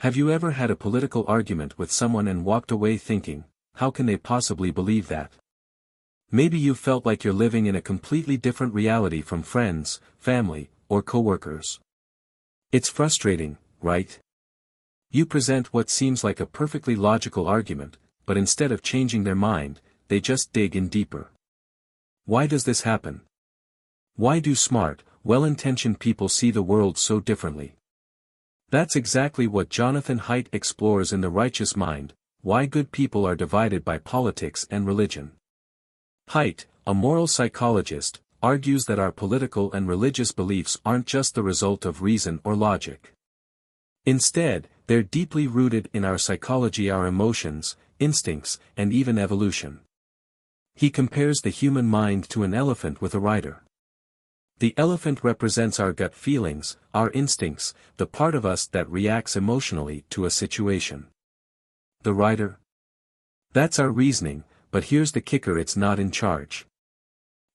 Have you ever had a political argument with someone and walked away thinking, how can they possibly believe that? Maybe you felt like you're living in a completely different reality from friends, family, or coworkers. It's frustrating, right? You present what seems like a perfectly logical argument, but instead of changing their mind, they just dig in deeper. Why does this happen? Why do smart, well-intentioned people see the world so differently? That's exactly what Jonathan Haidt explores in The Righteous Mind, Why Good People Are Divided by Politics and Religion. Haidt, a moral psychologist, argues that our political and religious beliefs aren't just the result of reason or logic. Instead, they're deeply rooted in our psychology, our emotions, instincts, and even evolution. He compares the human mind to an elephant with a rider. The elephant represents our gut feelings, our instincts, the part of us that reacts emotionally to a situation. The rider? That's our reasoning, but here's the kicker: it's not in charge.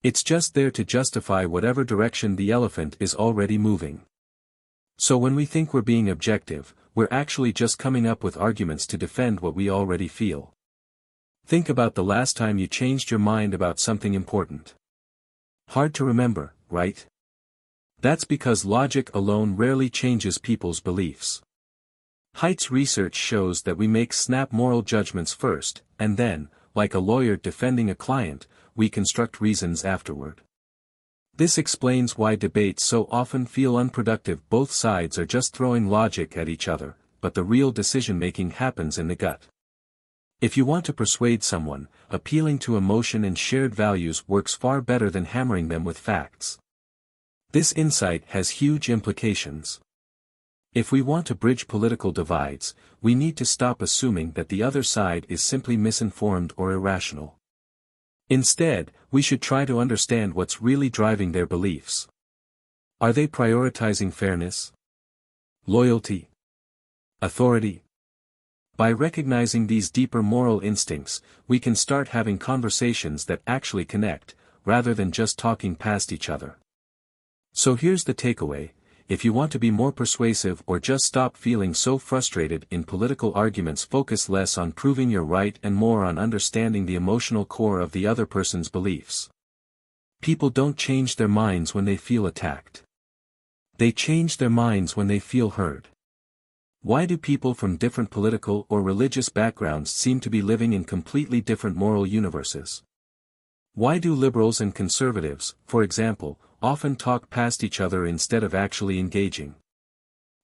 It's just there to justify whatever direction the elephant is already moving. So when we think we're being objective, we're actually just coming up with arguments to defend what we already feel. Think about the last time you changed your mind about something important. Hard to remember, right? That's because logic alone rarely changes people's beliefs. Haidt's research shows that we make snap moral judgments first, and then, like a lawyer defending a client, we construct reasons afterward. This explains why debates so often feel unproductive. Both sides are just throwing logic at each other, but the real decision-making happens in the gut. If you want to persuade someone, appealing to emotion and shared values works far better than hammering them with facts. This insight has huge implications. If we want to bridge political divides, we need to stop assuming that the other side is simply misinformed or irrational. Instead, we should try to understand what's really driving their beliefs. Are they prioritizing fairness? Loyalty? Authority? By recognizing these deeper moral instincts, we can start having conversations that actually connect, rather than just talking past each other. So here's the takeaway: if you want to be more persuasive or just stop feeling so frustrated in political arguments, focus less on proving you're right and more on understanding the emotional core of the other person's beliefs. People don't change their minds when they feel attacked. They change their minds when they feel heard. Why do people from different political or religious backgrounds seem to be living in completely different moral universes? Why do liberals and conservatives, for example, often talk past each other instead of actually engaging?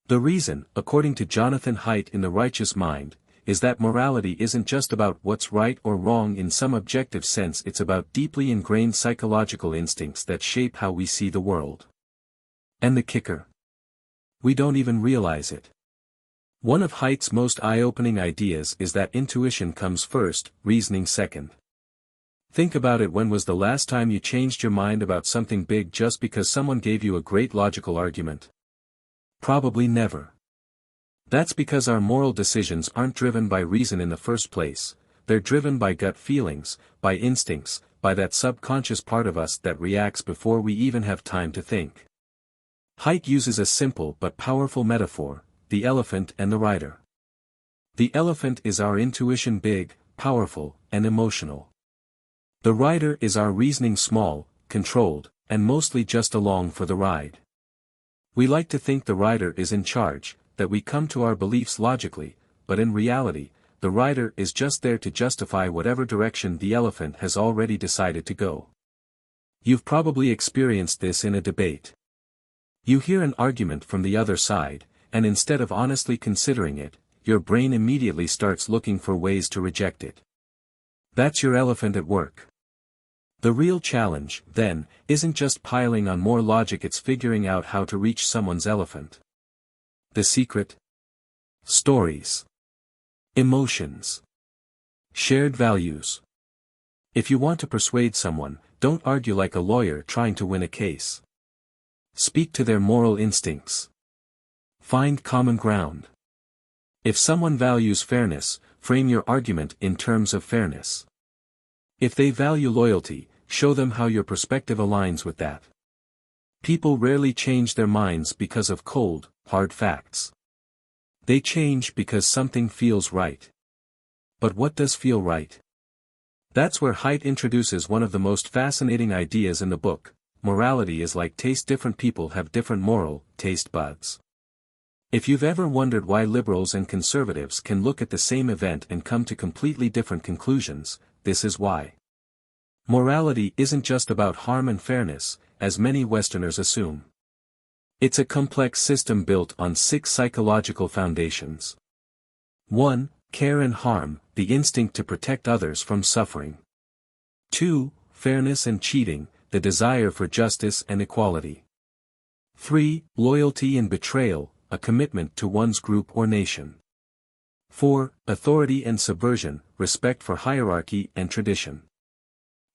The reason, according to Jonathan Haidt in The Righteous Mind, is that morality isn't just about what's right or wrong in some objective sense. It's about deeply ingrained psychological instincts that shape how we see the world. And the kicker? We don't even realize it. One of Haidt's most eye-opening ideas is that intuition comes first, reasoning second. Think about it: when was the last time you changed your mind about something big just because someone gave you a great logical argument? Probably never. That's because our moral decisions aren't driven by reason in the first place. They're driven by gut feelings, by instincts, by that subconscious part of us that reacts before we even have time to think. Haidt uses a simple but powerful metaphor: the elephant and the rider. The elephant is our intuition, big, powerful, and emotional. The rider is our reasoning, small, controlled, and mostly just along for the ride. We like to think the rider is in charge, that we come to our beliefs logically, but in reality, the rider is just there to justify whatever direction the elephant has already decided to go. You've probably experienced this in a debate. You hear an argument from the other side, and instead of honestly considering it, your brain immediately starts looking for ways to reject it. That's your elephant at work. The real challenge, then, isn't just piling on more logic, it's figuring out how to reach someone's elephant. The secret? Stories. Emotions. Shared values. If you want to persuade someone, don't argue like a lawyer trying to win a case. Speak to their moral instincts. Find common ground. If someone values fairness, frame your argument in terms of fairness. If they value loyalty, show them how your perspective aligns with that. People rarely change their minds because of cold, hard facts. They change because something feels right. But what does feel right? That's where Haidt introduces one of the most fascinating ideas in the book. Morality is like taste. Different people have different moral taste buds. If you've ever wondered why liberals and conservatives can look at the same event and come to completely different conclusions, this is why. Morality isn't just about harm and fairness, as many Westerners assume. It's a complex system built on 6 psychological foundations. 1. Care and harm, the instinct to protect others from suffering. 2. Fairness and cheating, the desire for justice and equality. 3. Loyalty and betrayal, a commitment to one's group or nation. 4. Authority and subversion, respect for hierarchy and tradition.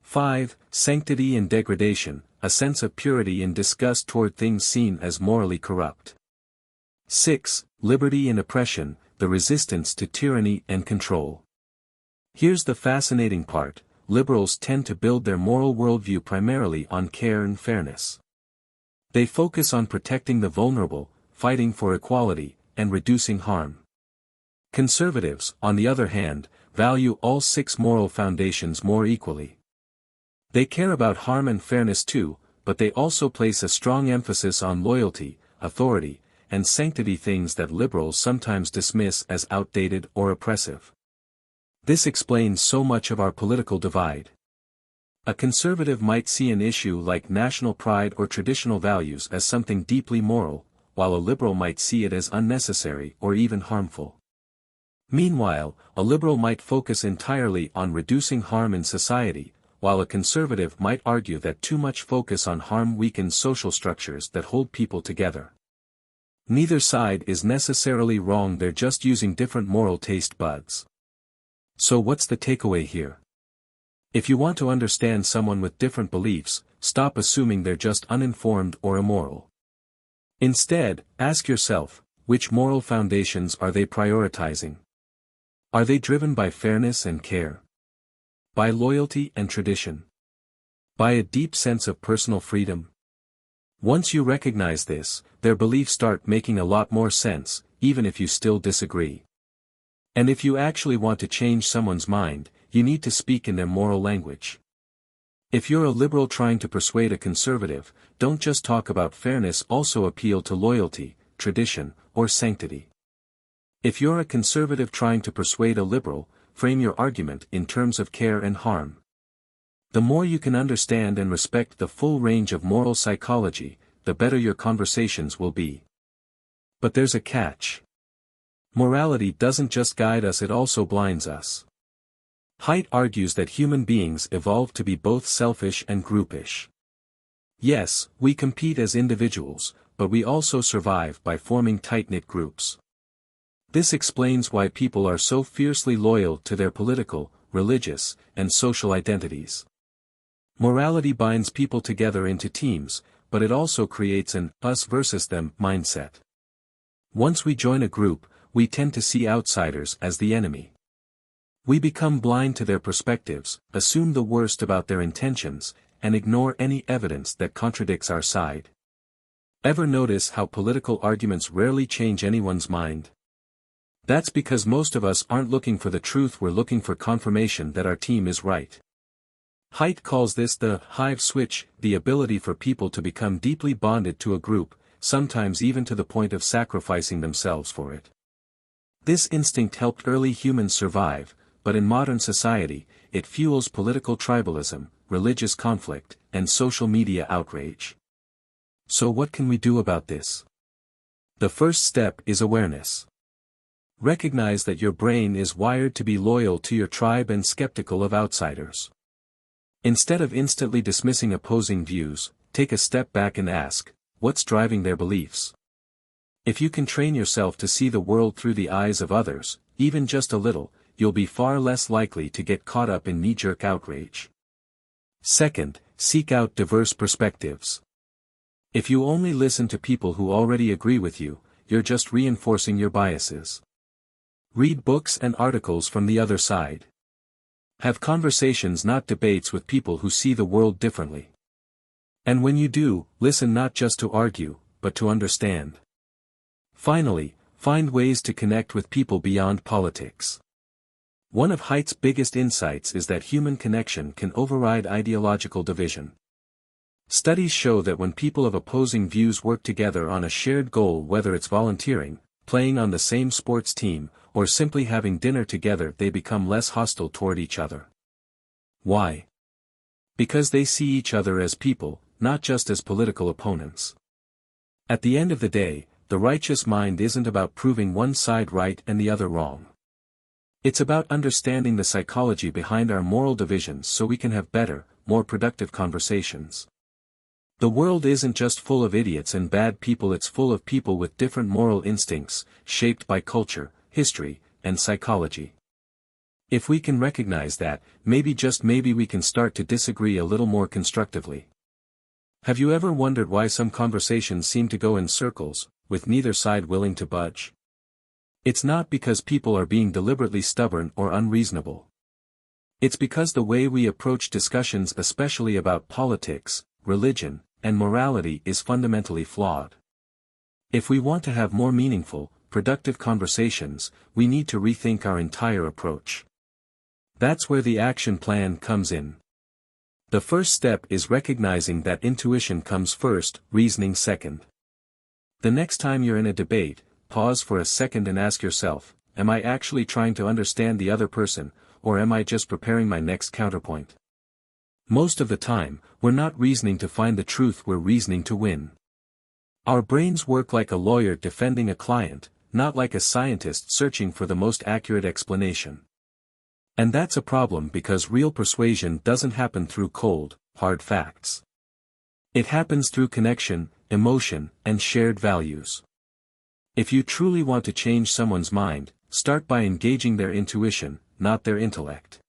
5. Sanctity and degradation, a sense of purity and disgust toward things seen as morally corrupt. 6. Liberty and oppression, the resistance to tyranny and control. Here's the fascinating part: liberals tend to build their moral worldview primarily on care and fairness. They focus on protecting the vulnerable, fighting for equality, and reducing harm. Conservatives, on the other hand, value all 6 moral foundations more equally. They care about harm and fairness too, but they also place a strong emphasis on loyalty, authority, and sanctity, things that liberals sometimes dismiss as outdated or oppressive. This explains so much of our political divide. A conservative might see an issue like national pride or traditional values as something deeply moral, while a liberal might see it as unnecessary or even harmful. Meanwhile, a liberal might focus entirely on reducing harm in society, while a conservative might argue that too much focus on harm weakens social structures that hold people together. Neither side is necessarily wrong, they're just using different moral taste buds. So what's the takeaway here? If you want to understand someone with different beliefs, stop assuming they're just uninformed or immoral. Instead, ask yourself, which moral foundations are they prioritizing? Are they driven by fairness and care? By loyalty and tradition? By a deep sense of personal freedom? Once you recognize this, their beliefs start making a lot more sense, even if you still disagree. And if you actually want to change someone's mind, you need to speak in their moral language. If you're a liberal trying to persuade a conservative, don't just talk about fairness, also appeal to loyalty, tradition, or sanctity. If you're a conservative trying to persuade a liberal, frame your argument in terms of care and harm. The more you can understand and respect the full range of moral psychology, the better your conversations will be. But there's a catch. Morality doesn't just guide us, it also blinds us. Haidt argues that human beings evolved to be both selfish and groupish. Yes, we compete as individuals, but we also survive by forming tight-knit groups. This explains why people are so fiercely loyal to their political, religious, and social identities. Morality binds people together into teams, but it also creates an us versus them mindset. Once we join a group, we tend to see outsiders as the enemy. We become blind to their perspectives, assume the worst about their intentions, and ignore any evidence that contradicts our side. Ever notice how political arguments rarely change anyone's mind? That's because most of us aren't looking for the truth, we're looking for confirmation that our team is right. Haidt calls this the hive switch, the ability for people to become deeply bonded to a group, sometimes even to the point of sacrificing themselves for it. This instinct helped early humans survive, but in modern society, it fuels political tribalism, religious conflict, and social media outrage. So what can we do about this? The first step is awareness. Recognize that your brain is wired to be loyal to your tribe and skeptical of outsiders. Instead of instantly dismissing opposing views, take a step back and ask, what's driving their beliefs? If you can train yourself to see the world through the eyes of others, even just a little, you'll be far less likely to get caught up in knee-jerk outrage. Second, seek out diverse perspectives. If you only listen to people who already agree with you, you're just reinforcing your biases. Read books and articles from the other side. Have conversations, not debates, with people who see the world differently. And when you do, listen not just to argue, but to understand. Finally, Find ways to connect with people beyond politics. One of Haidt's biggest insights is that human connection can override ideological division. Studies show that when people of opposing views work together on a shared goal, whether it's volunteering, playing on the same sports team, or simply having dinner together, they become less hostile toward each other. Why? Because they see each other as people, not just as political opponents. At the end of the day, the righteous mind isn't about proving one side right and the other wrong. It's about understanding the psychology behind our moral divisions so we can have better, more productive conversations. The world isn't just full of idiots and bad people, it's full of people with different moral instincts, shaped by culture, history, and psychology. If we can recognize that, maybe just maybe we can start to disagree a little more constructively. Have you ever wondered why some conversations seem to go in circles, with neither side willing to budge? It's not because people are being deliberately stubborn or unreasonable. It's because the way we approach discussions, especially about politics, religion, and morality, is fundamentally flawed. If we want to have more meaningful, productive conversations, we need to rethink our entire approach. That's where the action plan comes in. The first step is recognizing that intuition comes first, reasoning second. The next time you're in a debate, pause for a second and ask yourself, am I actually trying to understand the other person, or am I just preparing my next counterpoint? Most of the time, we're not reasoning to find the truth, we're reasoning to win. Our brains work like a lawyer defending a client, not like a scientist searching for the most accurate explanation. And that's a problem because real persuasion doesn't happen through cold, hard facts. It happens through connection, emotion, and shared values. If you truly want to change someone's mind, start by engaging their intuition, not their intellect.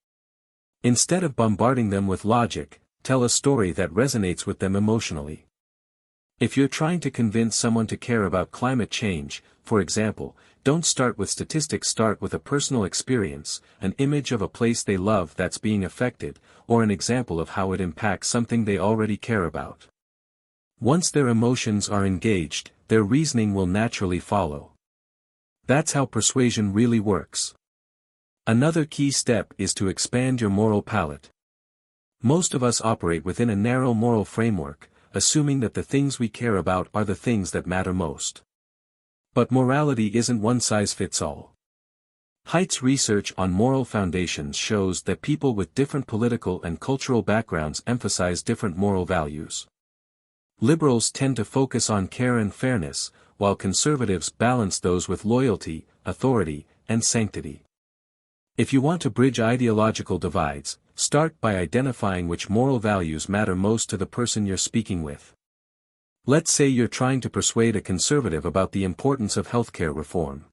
Instead of bombarding them with logic, tell a story that resonates with them emotionally. If you're trying to convince someone to care about climate change, for example, don't start with statistics, start with a personal experience, an image of a place they love that's being affected, or an example of how it impacts something they already care about. Once their emotions are engaged, their reasoning will naturally follow. That's how persuasion really works. Another key step is to expand your moral palette. Most of us operate within a narrow moral framework, assuming that the things we care about are the things that matter most. But morality isn't one size fits all. Haidt's research on moral foundations shows that people with different political and cultural backgrounds emphasize different moral values. Liberals tend to focus on care and fairness, while conservatives balance those with loyalty, authority, and sanctity. If you want to bridge ideological divides, start by identifying which moral values matter most to the person you're speaking with. Let's say you're trying to persuade a conservative about the importance of healthcare reform.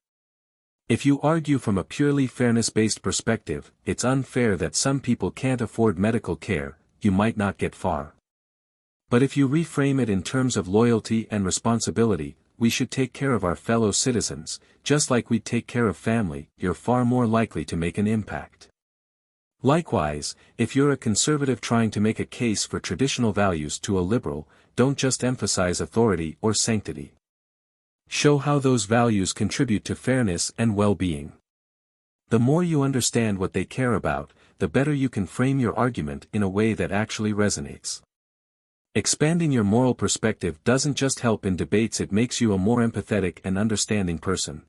If you argue from a purely fairness-based perspective, it's unfair that some people can't afford medical care, you might not get far. But if you reframe it in terms of loyalty and responsibility, we should take care of our fellow citizens, just like we'd take care of family, you're far more likely to make an impact. Likewise, if you're a conservative trying to make a case for traditional values to a liberal, don't just emphasize authority or sanctity. Show how those values contribute to fairness and well-being. The more you understand what they care about, the better you can frame your argument in a way that actually resonates. Expanding your moral perspective doesn't just help in debates, it makes you a more empathetic and understanding person.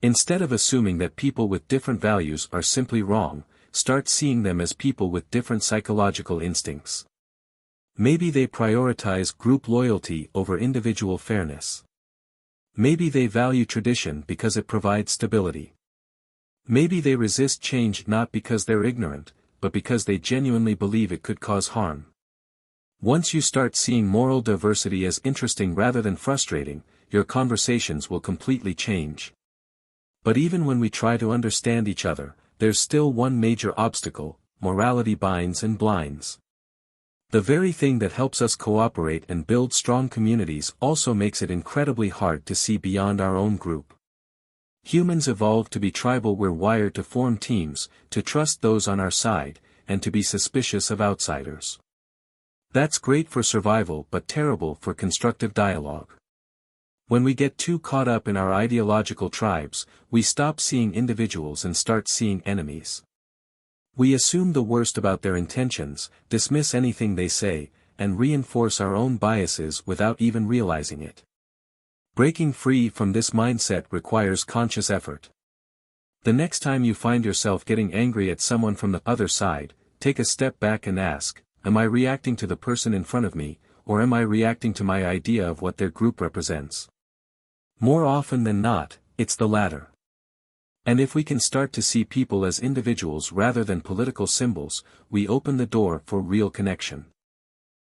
Instead of assuming that people with different values are simply wrong, start seeing them as people with different psychological instincts. Maybe they prioritize group loyalty over individual fairness. Maybe they value tradition because it provides stability. Maybe they resist change not because they're ignorant, but because they genuinely believe it could cause harm. Once you start seeing moral diversity as interesting rather than frustrating, your conversations will completely change. But even when we try to understand each other, there's still one major obstacle: morality binds and blinds. The very thing that helps us cooperate and build strong communities also makes it incredibly hard to see beyond our own group. Humans evolved to be tribal, we're wired to form teams, to trust those on our side, and to be suspicious of outsiders. That's great for survival but terrible for constructive dialogue. When we get too caught up in our ideological tribes, we stop seeing individuals and start seeing enemies. We assume the worst about their intentions, dismiss anything they say, and reinforce our own biases without even realizing it. Breaking free from this mindset requires conscious effort. The next time you find yourself getting angry at someone from the other side, take a step back and ask, am I reacting to the person in front of me, or am I reacting to my idea of what their group represents? More often than not, it's the latter. And if we can start to see people as individuals rather than political symbols, we open the door for real connection.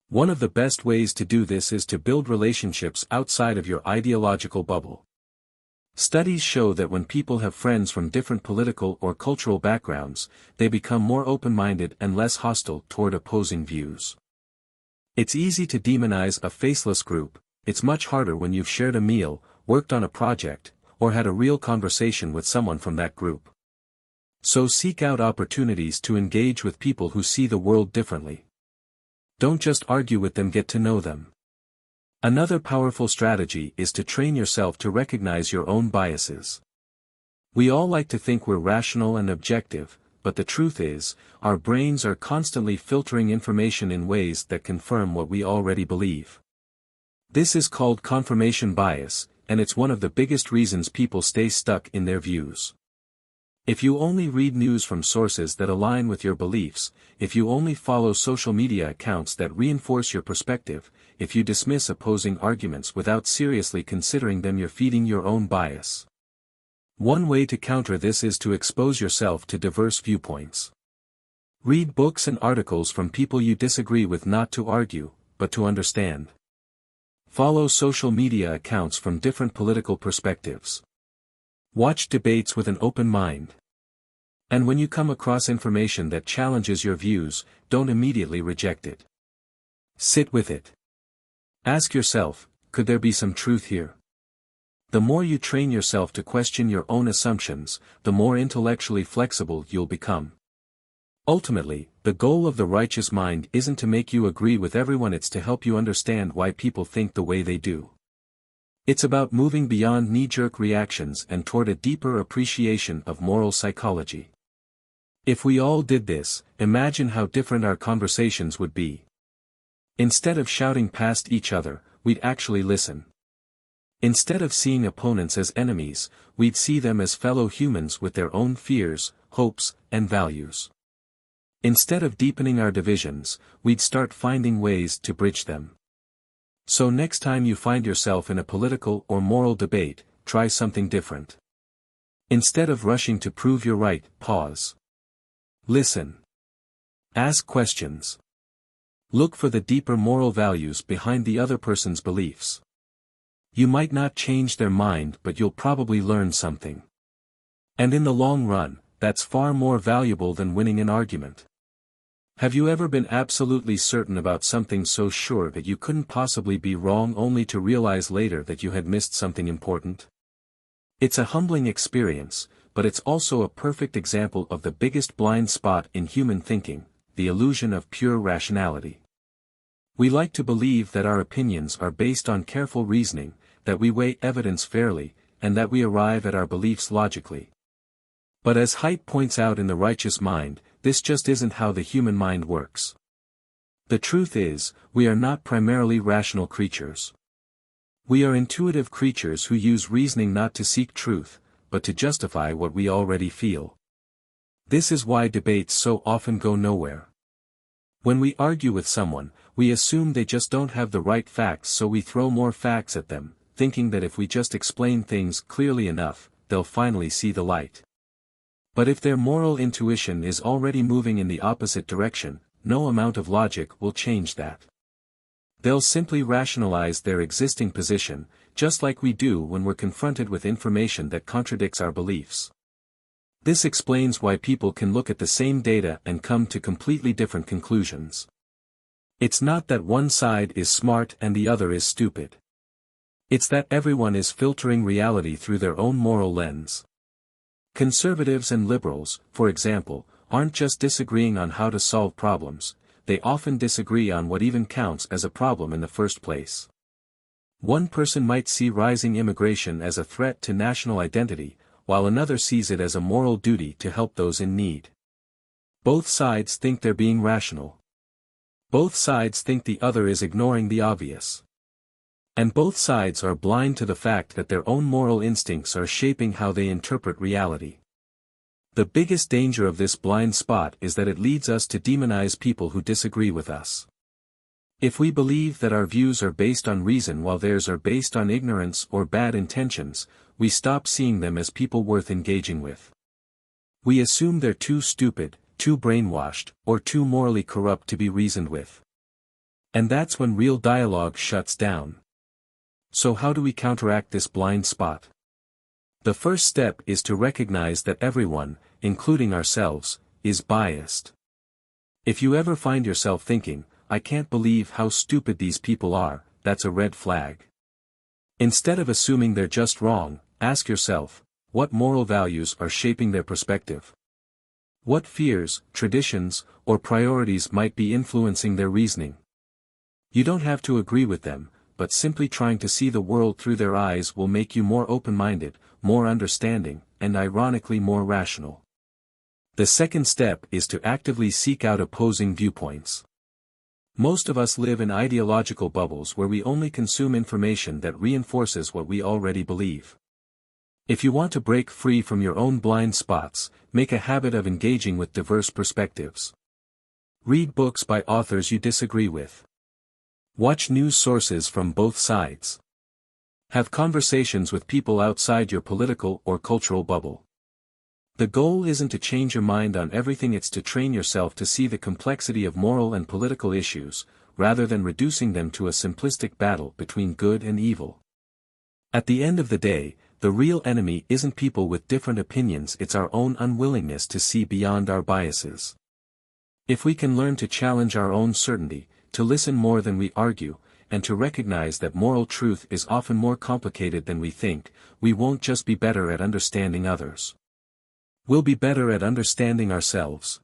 One of the best ways to do this is to build relationships outside of your ideological bubble. Studies show that when people have friends from different political or cultural backgrounds, they become more open-minded and less hostile toward opposing views. It's easy to demonize a faceless group, it's much harder when you've shared a meal, worked on a project, or had a real conversation with someone from that group. So seek out opportunities to engage with people who see the world differently. Don't just argue with them, get to know them. Another powerful strategy is to train yourself to recognize your own biases. We all like to think we're rational and objective, but the truth is, our brains are constantly filtering information in ways that confirm what we already believe. This is called confirmation bias, and it's one of the biggest reasons people stay stuck in their views. If you only read news from sources that align with your beliefs, if you only follow social media accounts that reinforce your perspective, if you dismiss opposing arguments without seriously considering them, you're feeding your own bias. One way to counter this is to expose yourself to diverse viewpoints. Read books and articles from people you disagree with, not to argue, but to understand. Follow social media accounts from different political perspectives. Watch debates with an open mind. And when you come across information that challenges your views, don't immediately reject it. Sit with it. Ask yourself, could there be some truth here? The more you train yourself to question your own assumptions, the more intellectually flexible you'll become. Ultimately, the goal of the righteous mind isn't to make you agree with everyone, it's to help you understand why people think the way they do. It's about moving beyond knee-jerk reactions and toward a deeper appreciation of moral psychology. If we all did this, imagine how different our conversations would be. Instead of shouting past each other, we'd actually listen. Instead of seeing opponents as enemies, we'd see them as fellow humans with their own fears, hopes, and values. Instead of deepening our divisions, we'd start finding ways to bridge them. So next time you find yourself in a political or moral debate, try something different. Instead of rushing to prove you're right, pause. Listen. Ask questions. Look for the deeper moral values behind the other person's beliefs. You might not change their mind, but you'll probably learn something. And in the long run, that's far more valuable than winning an argument. Have you ever been absolutely certain about something, so sure that you couldn't possibly be wrong, only to realize later that you had missed something important? It's a humbling experience, but it's also a perfect example of the biggest blind spot in human thinking, the illusion of pure rationality. We like to believe that our opinions are based on careful reasoning, that we weigh evidence fairly, and that we arrive at our beliefs logically. But as Haidt points out in The Righteous Mind, this just isn't how the human mind works. The truth is, we are not primarily rational creatures. We are intuitive creatures who use reasoning not to seek truth, but to justify what we already feel. This is why debates so often go nowhere. When we argue with someone, we assume they just don't have the right facts, so we throw more facts at them, thinking that if we just explain things clearly enough, they'll finally see the light. But if their moral intuition is already moving in the opposite direction, no amount of logic will change that. They'll simply rationalize their existing position, just like we do when we're confronted with information that contradicts our beliefs. This explains why people can look at the same data and come to completely different conclusions. It's not that one side is smart and the other is stupid. It's that everyone is filtering reality through their own moral lens. Conservatives and liberals, for example, aren't just disagreeing on how to solve problems, they often disagree on what even counts as a problem in the first place. One person might see rising immigration as a threat to national identity, while another sees it as a moral duty to help those in need. Both sides think they're being rational. Both sides think the other is ignoring the obvious. And both sides are blind to the fact that their own moral instincts are shaping how they interpret reality. The biggest danger of this blind spot is that it leads us to demonize people who disagree with us. If we believe that our views are based on reason while theirs are based on ignorance or bad intentions, we stop seeing them as people worth engaging with. We assume they're too stupid, too brainwashed, or too morally corrupt to be reasoned with. And that's when real dialogue shuts down. So how do we counteract this blind spot? The first step is to recognize that everyone, including ourselves, is biased. If you ever find yourself thinking, "I can't believe how stupid these people are," that's a red flag. Instead of assuming they're just wrong, ask yourself, what moral values are shaping their perspective? What fears, traditions, or priorities might be influencing their reasoning? You don't have to agree with them, but simply trying to see the world through their eyes will make you more open-minded, more understanding, and ironically more rational. The second step is to actively seek out opposing viewpoints. Most of us live in ideological bubbles where we only consume information that reinforces what we already believe. If you want to break free from your own blind spots, make a habit of engaging with diverse perspectives. Read books by authors you disagree with. Watch news sources from both sides. Have conversations with people outside your political or cultural bubble. The goal isn't to change your mind on everything, it's to train yourself to see the complexity of moral and political issues, rather than reducing them to a simplistic battle between good and evil. At the end of the day, the real enemy isn't people with different opinions, it's our own unwillingness to see beyond our biases. If we can learn to challenge our own certainty, to listen more than we argue, and to recognize that moral truth is often more complicated than we think, we won't just be better at understanding others. We'll be better at understanding ourselves.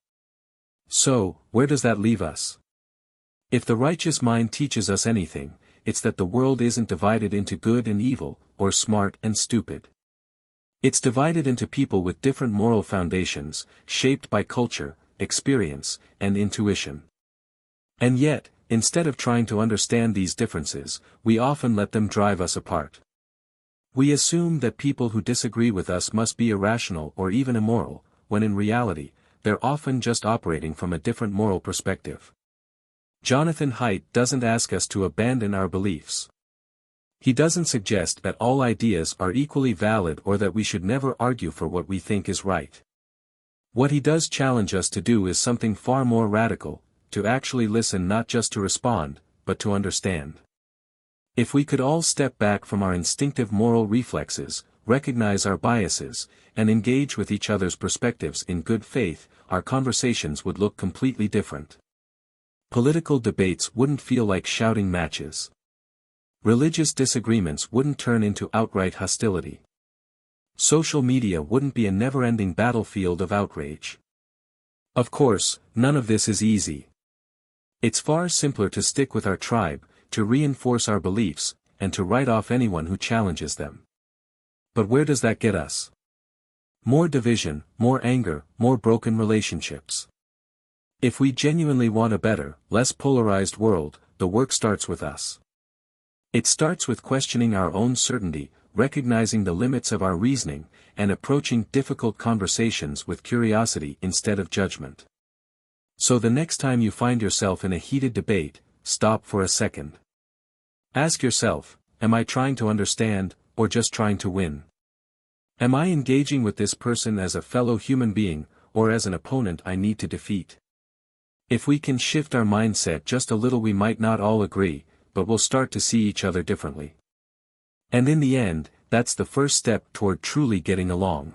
So, where does that leave us? If the righteous mind teaches us anything, it's that the world isn't divided into good and evil, or smart and stupid. It's divided into people with different moral foundations, shaped by culture, experience, and intuition. And yet, instead of trying to understand these differences, we often let them drive us apart. We assume that people who disagree with us must be irrational or even immoral, when in reality, they're often just operating from a different moral perspective. Jonathan Haidt doesn't ask us to abandon our beliefs. He doesn't suggest that all ideas are equally valid or that we should never argue for what we think is right. What he does challenge us to do is something far more radical, to actually listen, not just to respond, but to understand. If we could all step back from our instinctive moral reflexes, recognize our biases, and engage with each other's perspectives in good faith, our conversations would look completely different. Political debates wouldn't feel like shouting matches. Religious disagreements wouldn't turn into outright hostility. Social media wouldn't be a never-ending battlefield of outrage. Of course, none of this is easy. It's far simpler to stick with our tribe, to reinforce our beliefs, and to write off anyone who challenges them. But where does that get us? More division, more anger, more broken relationships. If we genuinely want a better, less polarized world, the work starts with us. It starts with questioning our own certainty, recognizing the limits of our reasoning, and approaching difficult conversations with curiosity instead of judgment. So the next time you find yourself in a heated debate, stop for a second. Ask yourself, am I trying to understand, or just trying to win? Am I engaging with this person as a fellow human being, or as an opponent I need to defeat? If we can shift our mindset just a little, we might not all agree, but we'll start to see each other differently. And in the end, that's the first step toward truly getting along.